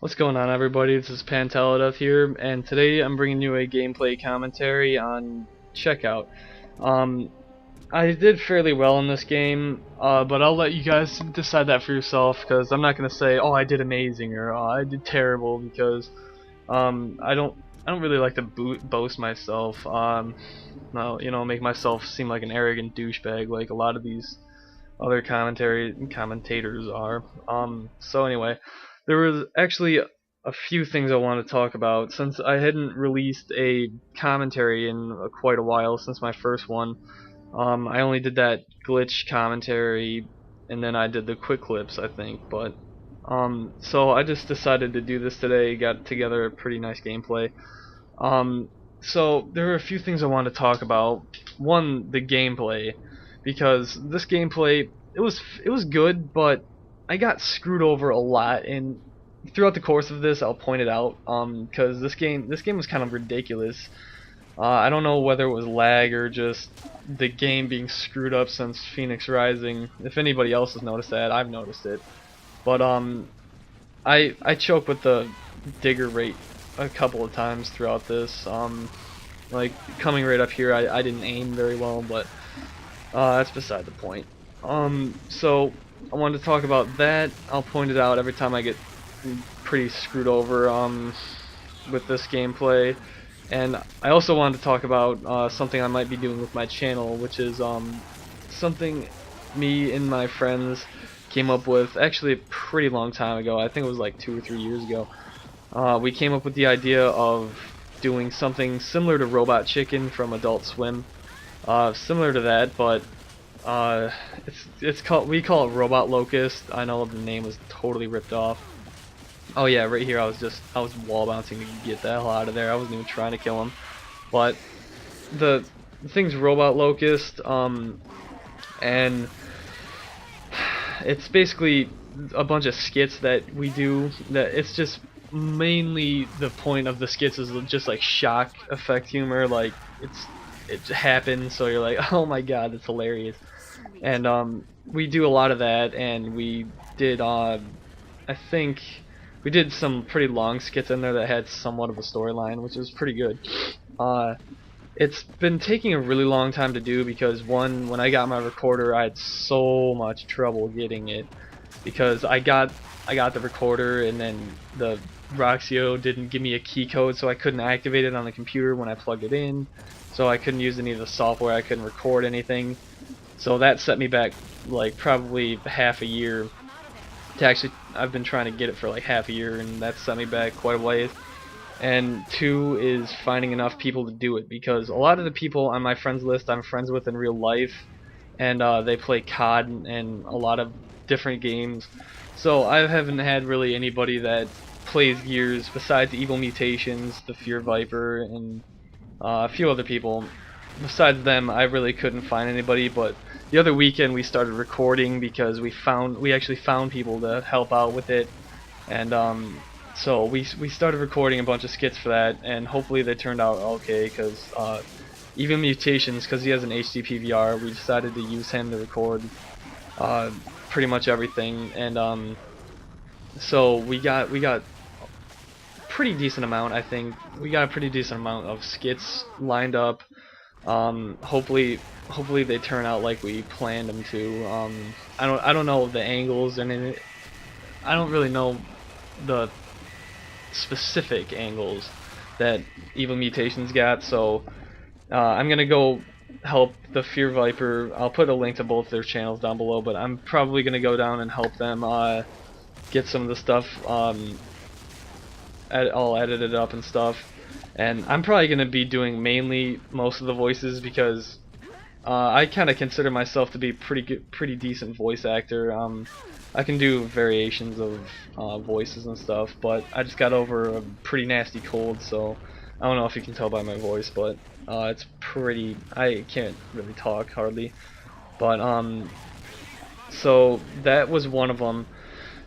What's going on, everybody? This is Panteladeth here, and today I'm bringing you a gameplay commentary on Checkout. Um, I did fairly well in this game, but I'll let you guys decide that for yourself, because I'm not going to say, oh, I did amazing, or oh, I did terrible, because I don't really like to boast myself, make myself seem like an arrogant douchebag like a lot of these other commentators are. So anyway, there was actually a few things I want to talk about since I hadn't released a commentary in quite a while since my first one. I only did that glitch commentary, and then I did the quick clips, I think. But so I just decided to do this today. Got together a pretty nice gameplay. So there are a few things I want to talk about. One, the gameplay, because this gameplay it was good, but I got screwed over a lot, and throughout the course of this I'll point it out, because this game was kind of ridiculous. I don't know whether it was lag or just the game being screwed up since Phoenix Rising. If anybody else has noticed that, I've noticed it. But I choked with the digger rate a couple of times throughout this. Like coming right up here, I didn't aim very well, but that's beside the point. So I wanted to talk about that. I'll point it out every time I get pretty screwed over with this gameplay. And I also wanted to talk about something I might be doing with my channel, which is something me and my friends came up with actually a pretty long time ago. I think it was like 2 or 3 years ago. We came up with the idea of doing something similar to Robot Chicken from Adult Swim. Similar to that, but we call it Robot Locust. I know the name was totally ripped off. Oh yeah, right here I was wall bouncing to get the hell out of there. I wasn't even trying to kill him. But the thing's Robot Locust, and it's basically a bunch of skits that we do. That it's just mainly the point of the skits is just like shock effect humor. Like it happens, so you're like, oh my god, that's hilarious. And we do a lot of that, and we did I think we did some pretty long skits in there that had somewhat of a storyline, which was pretty good. It's been taking a really long time to do because when I got my recorder, I had so much trouble getting it because I got the recorder, and then the Roxio didn't give me a key code, so I couldn't activate it on the computer when I plugged it in. So I couldn't use any of the software. I couldn't record anything. So that set me back like probably half a year. I've been trying to get it for like half a year, and that set me back quite a ways. And two is finding enough people to do it, because a lot of the people on my friends list I'm friends with in real life, and they play COD and a lot of different games. So I haven't had really anybody that plays Gears besides Evil Mutations, the Fear Viper, and a few other people. Besides them, I really couldn't find anybody. But the other weekend we started recording because we actually found people to help out with it, and so we started recording a bunch of skits for that, and hopefully they turned out okay. Because even Mutations, because he has an HD PVR, we decided to use him to record pretty much everything, and so we got pretty decent amount. I think we got a pretty decent amount of skits lined up. Hopefully they turn out like we planned them to. I don't know the angles, and I don't really know the specific angles that Evil Mutations got, so I'm gonna go help the Fear Viper. I'll put a link to both their channels down below, but I'm probably gonna go down and help them get some of the stuff all edited up and stuff. And I'm probably gonna be doing mainly most of the voices, because I kind of consider myself to be pretty decent voice actor. I can do variations of voices and stuff, but I just got over a pretty nasty cold, so I don't know if you can tell by my voice, but it's pretty. I can't really talk hardly, but so that was one of them,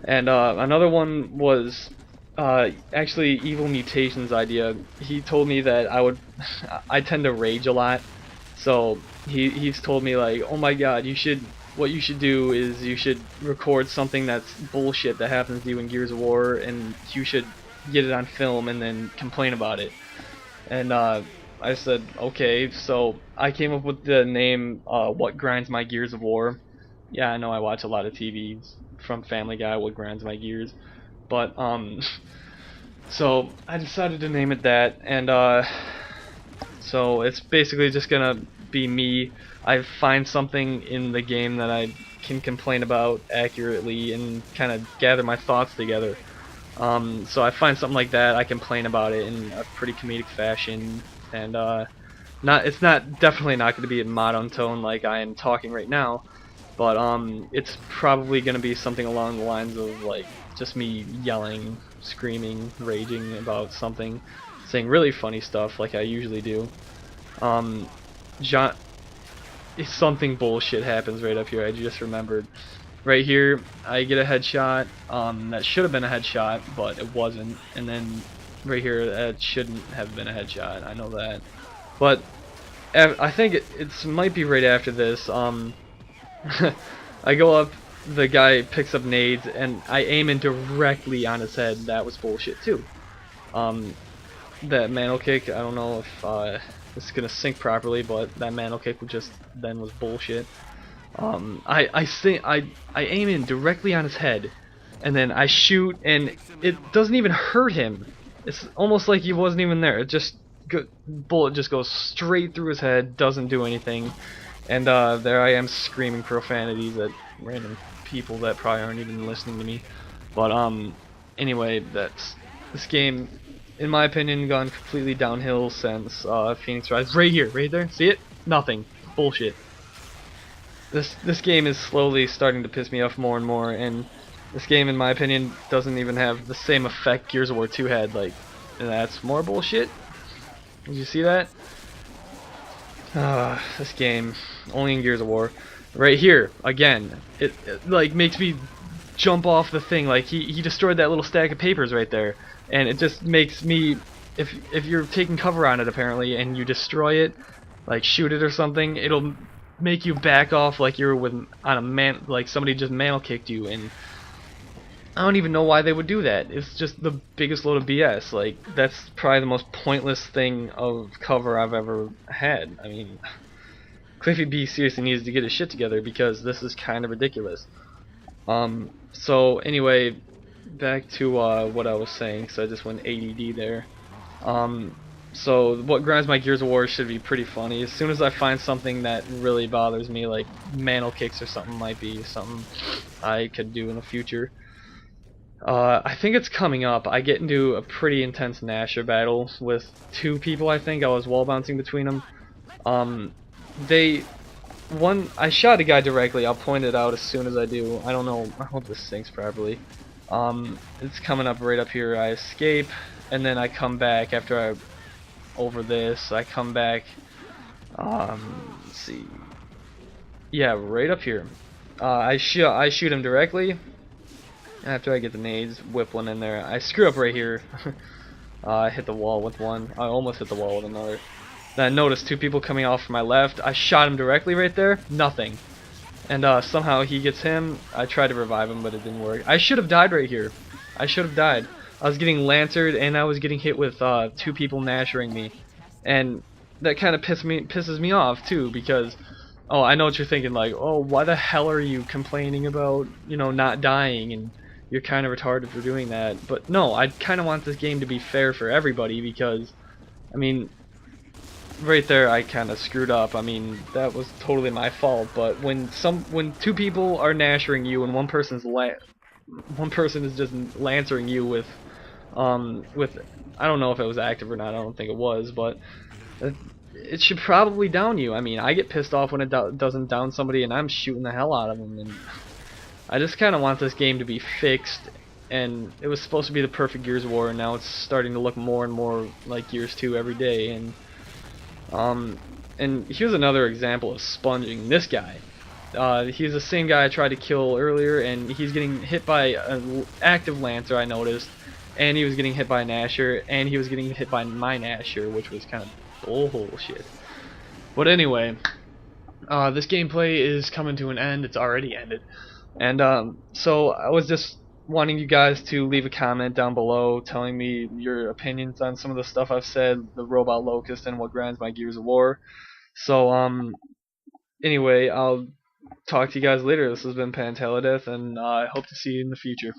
and another one was actually Evil Mutations' idea. He told me that I tend to rage a lot, so he's told me like, oh my god, you should what you should do is you should record something that's bullshit that happens to you in Gears of War, and you should get it on film and then complain about it. And I said, okay, so I came up with the name, What Grinds My Gears of War. Yeah, I know I watch a lot of TV from Family Guy, What Grinds My Gears. But, so I decided to name it that, and, so it's basically just gonna be me. I find something in the game that I can complain about accurately and kind of gather my thoughts together. So I find something like that, I complain about it in a pretty comedic fashion, and it's definitely not going to be in monotone like I am talking right now, but it's probably going to be something along the lines of like just me yelling, screaming, raging about something, saying really funny stuff like I usually do. Something bullshit happens right up here. I just remembered. Right here, I get a headshot. That should have been a headshot, but it wasn't. And then right here, that shouldn't have been a headshot. I know that. But I think it might be right after this. I go up. The guy picks up nades, and I aim in directly on his head. That was bullshit too. That mantle kick. I don't know if it's gonna sync properly, but that mantle kick was bullshit. I aim in directly on his head, and then I shoot, and it doesn't even hurt him. It's almost like he wasn't even there. Bullet just goes straight through his head, doesn't do anything, and there I am screaming profanities at random people that probably aren't even listening to me. But anyway, this game, in my opinion, gone completely downhill since Phoenix Rise. Right here, right there, see it? Nothing. Bullshit. This game is slowly starting to piss me off more and more, and this game, in my opinion, doesn't even have the same effect Gears of War 2 had. Like, and that's more bullshit. Did you see that? This game, only in Gears of War. Right here, again, it like makes me jump off the thing. Like he destroyed that little stack of papers right there, and it just makes me, if you're taking cover on it apparently, and you destroy it, like shoot it or something, it'll make you back off like you're like somebody just mantle kicked you, and I don't even know why they would do that. It's just the biggest load of BS. Like, that's probably the most pointless thing of cover I've ever had. I mean, Cliffy B seriously needs to get his shit together because this is kind of ridiculous. So anyway, back to what I was saying, so I just went ADD there. So what grinds my Gears of War should be pretty funny. As soon as I find something that really bothers me, like mantle kicks or something, might be something I could do in the future. I think it's coming up. I get into a pretty intense Nasher battle with two people. I think I was wall bouncing between them. I shot a guy directly. I'll point it out as soon as I do. I don't know. I hope this syncs properly. It's coming up right up here. I escape, and then I come back after over this. I come back. Let's see. Yeah, right up here. I shoot him directly. After I get the nades, whip one in there. I screw up right here. I hit the wall with one. I almost hit the wall with another. Then I noticed two people coming off from my left. I shot him directly right there. Nothing. And somehow he gets him. I tried to revive him, but it didn't work. I should have died right here. I should have died. I was getting lancered, and I was getting hit with two people nashering me. And that kind of pisses me off, too, because... Oh, I know what you're thinking, like, oh, why the hell are you complaining about, you know, not dying, and you're kind of retarded for doing that. But no, I kind of want this game to be fair for everybody, because, I mean, right there I kind of screwed up. I mean, that was totally my fault, but when two people are nashering you and one person is just lancering you with I don't know if it was active or not, I don't think it was, but it should probably down you. I mean, I get pissed off when it doesn't down somebody, and I'm shooting the hell out of them. And I just kind of want this game to be fixed. And it was supposed to be the perfect Gears of War, and now it's starting to look more and more like Gears 2 every day. And here's another example of sponging. This guy, he's the same guy I tried to kill earlier, and he's getting hit by an active Lancer, I noticed, and he was getting hit by a Nasher, and he was getting hit by my Nasher, which was kind of bullshit. But anyway, This gameplay is coming to an end. It's already ended. And so I was just wanting you guys to leave a comment down below telling me your opinions on some of the stuff I've said, the robot locust and what grinds my gears of war. So anyway, I'll talk to you guys later. This has been Panteladeth, and I hope to see you in the future.